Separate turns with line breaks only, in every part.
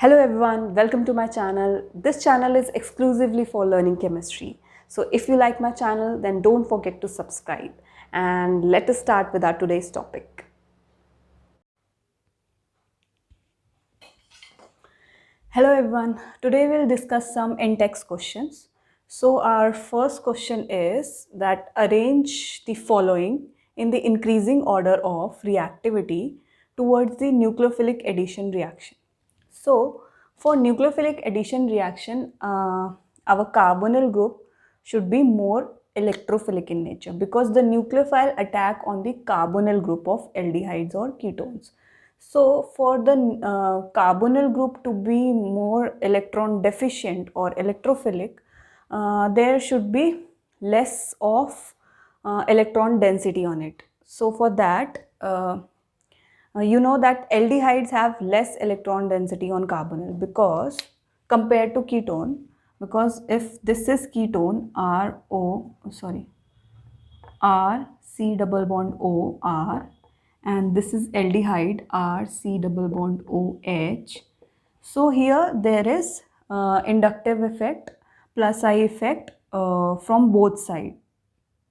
Hello everyone, welcome to my channel. This channel is exclusively for learning chemistry. So if you like my channel, then don't forget to subscribe. And let us start with our today's topic. Hello everyone, today we'll discuss some in-text questions. So our first question is that arrange the following in the increasing order of reactivity towards the nucleophilic addition reaction. So, for nucleophilic addition reaction, our carbonyl group should be more electrophilic in nature because the nucleophile attack on the carbonyl group of aldehydes or ketones. So, for the carbonyl group to be more electron deficient or electrophilic, there should be less of electron density on it. So, for that, you know that aldehydes have less electron density on carbonyl because compared to ketone, because if this is ketone R C double bond O R, and this is aldehyde R C double bond O H. So here there is inductive effect plus I effect from both sides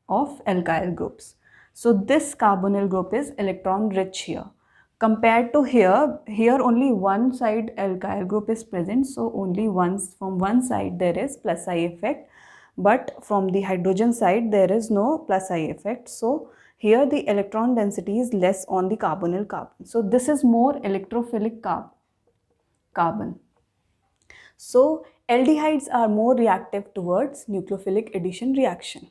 of alkyl groups. So this carbonyl group is electron rich here. Compared to here only one side alkyl group is present, so only once from one side there is plus I effect, but from the hydrogen side there is no plus I effect. So here the electron density is less on the carbonyl carbon. So this is more electrophilic carbon. So aldehydes are more reactive towards nucleophilic addition reaction.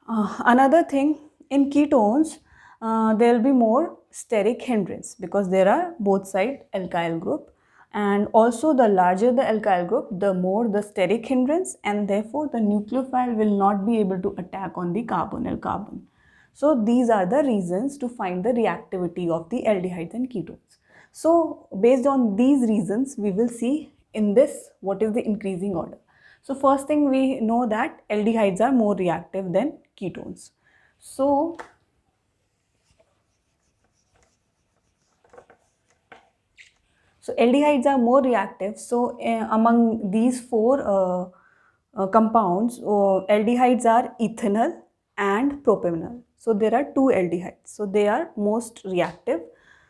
Another thing, in ketones, there will be more steric hindrance because there are both side alkyl group, and also the larger the alkyl group, the more the steric hindrance, and therefore the nucleophile will not be able to attack on the carbonyl carbon. So these are the reasons to find the reactivity of the aldehydes and ketones. So based on these reasons, we will see in this what is the increasing order. So first thing, we know that aldehydes are more reactive than ketones. So aldehydes are more reactive. So among these four compounds, aldehydes are ethanol and propanol. So there are two aldehydes. So they are most reactive.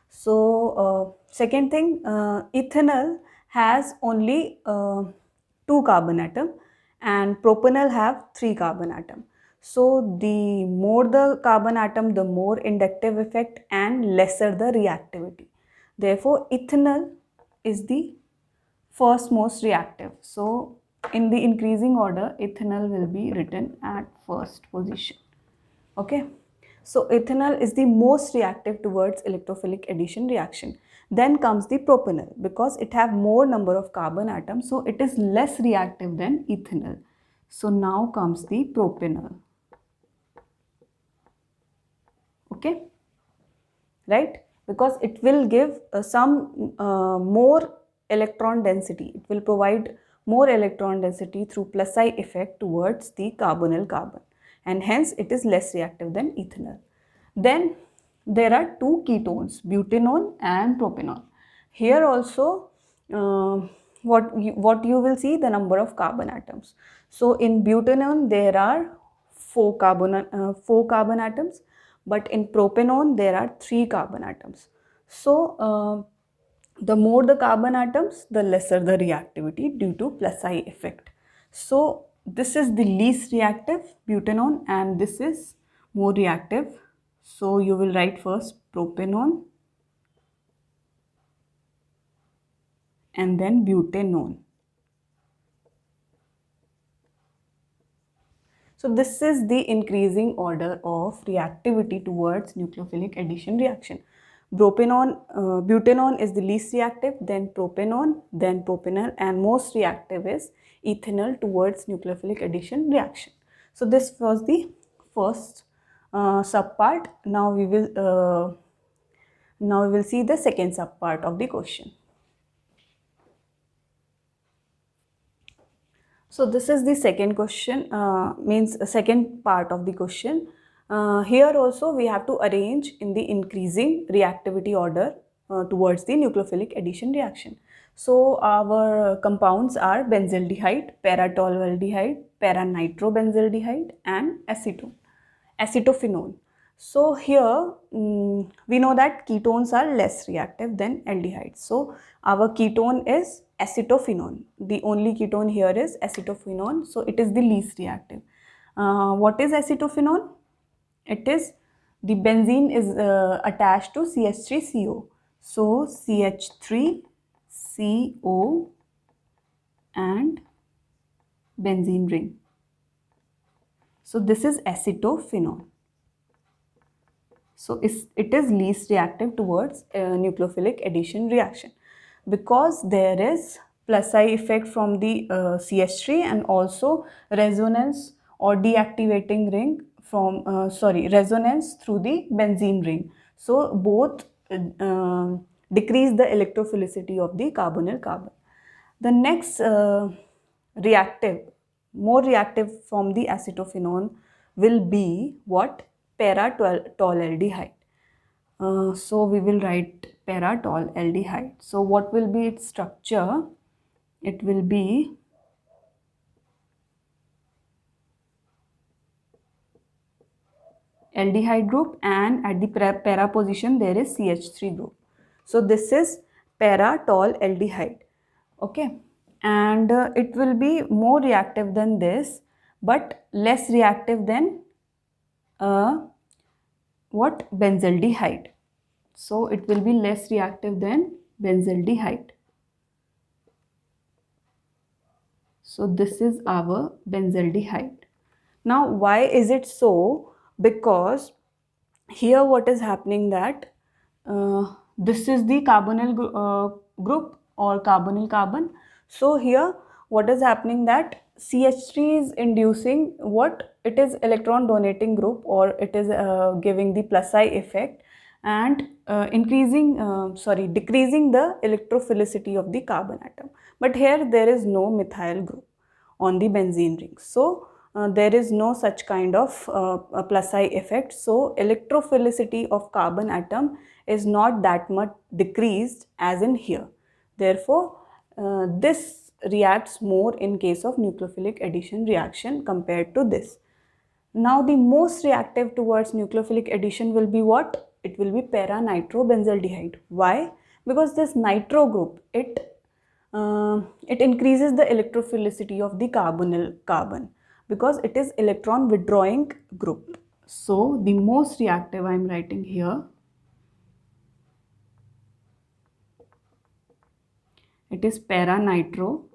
So second thing, ethanol has only two carbon atom and propanol have three carbon atom. So the more the carbon atom, the more inductive effect and lesser the reactivity. Therefore, ethanol is the first most reactive. So in the increasing order, ethanol will be written at first position. Okay. So ethanol is the most reactive towards electrophilic addition reaction. Then comes the propanol because it have more number of carbon atoms, so it is less reactive than ethanol. So now comes the propanol. Okay, right? Because it will give some more electron density. It will provide more electron density through plus I effect towards the carbonyl carbon, and hence it is less reactive than ethanol. Then there are two ketones, butanone and propanol. Here also what you will see, the number of carbon atoms. So in butanone there are four carbon atoms, but in propanone there are three carbon atoms. So the more the carbon atoms, the lesser the reactivity due to plus I effect. So this is the least reactive, butanone, and this is more reactive. So you will write first propanone and then butanone. So this is the increasing order of reactivity towards nucleophilic addition reaction. Butanone is the least reactive, then propanone, then propanol, and most reactive is ethanol towards nucleophilic addition reaction. So this was the first subpart. Now we will see the second subpart of the question. So this is the second question, means second part of the question. Here also we have to arrange in the increasing reactivity order towards the nucleophilic addition reaction. So our compounds are benzaldehyde, para-tolualdehyde, para-nitrobenzaldehyde and acetophenone. So here we know that ketones are less reactive than aldehydes. So our ketone is acetophenone. The only ketone here is acetophenone. So it is the least reactive. What is acetophenone? It is the benzene is attached to CH3CO. So CH3CO and benzene ring. So this is acetophenone. So it is least reactive towards nucleophilic addition reaction because there is plus I effect from the CH3 and also resonance or deactivating ring from resonance through the benzene ring. So both decrease the electrophilicity of the carbonyl carbon. The next more reactive from the acetophenone will be what? Para-tolualdehyde. So we will write para-tolualdehyde. So what will be its structure? It will be aldehyde group and at the para position there is CH3 group. So this is para-tolualdehyde. Okay, and it will be more reactive than this but less reactive than what? Benzaldehyde. So it will be less reactive than benzaldehyde. So this is our benzaldehyde. Now why is it so? Because here what is happening that this is the carbonyl group or carbonyl carbon. So here what is happening that CH3 is inducing what? It is electron donating group or it is giving the plus I effect and decreasing the electrophilicity of the carbon atom. But here there is no methyl group on the benzene ring. So there is no such kind of plus I effect. So electrophilicity of carbon atom is not that much decreased as in here. Therefore, this reacts more in case of nucleophilic addition reaction compared to this. Now the most reactive towards nucleophilic addition will be what? It will be para-nitrobenzaldehyde. Why? Because this nitro group, it increases the electrophilicity of the carbonyl carbon because it is electron withdrawing group. So the most reactive I am writing here, it is para-nitro.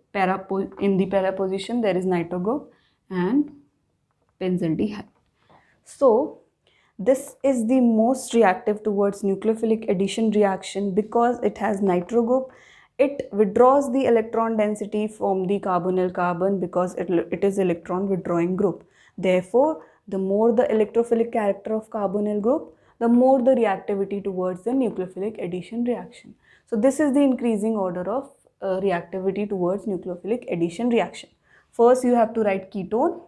In the para position there is nitro group and benzaldehyde. So this is the most reactive towards nucleophilic addition reaction because it has nitro group. It withdraws the electron density from the carbonyl carbon because it is electron withdrawing group. Therefore, the more the electrophilic character of carbonyl group, the more the reactivity towards the nucleophilic addition reaction. So this is the increasing order of reactivity towards nucleophilic addition reaction. First you have to write ketone.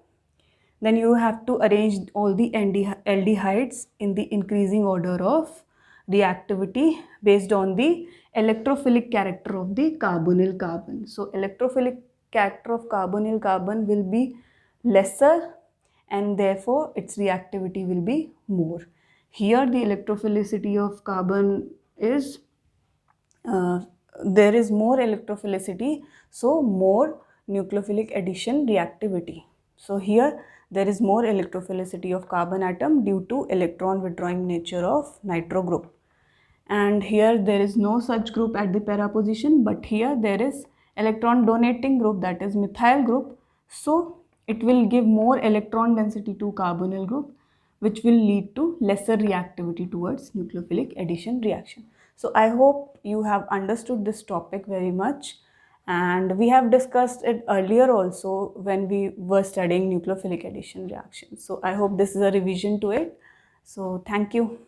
Then you have to arrange all the aldehydes in the increasing order of reactivity based on the electrophilic character of the carbonyl carbon. So electrophilic character of carbonyl carbon will be lesser and therefore its reactivity will be more. Here the electrophilicity of carbon is there is more electrophilicity, so more nucleophilic addition reactivity. So here there is more electrophilicity of carbon atom due to electron withdrawing nature of nitro group. And here there is no such group at the para position, but here there is electron donating group, that is methyl group. So it will give more electron density to carbonyl group, which will lead to lesser reactivity towards nucleophilic addition reaction. So I hope you have understood this topic very much, and we have discussed it earlier also when we were studying nucleophilic addition reaction. So I hope this is a revision to it. So thank you.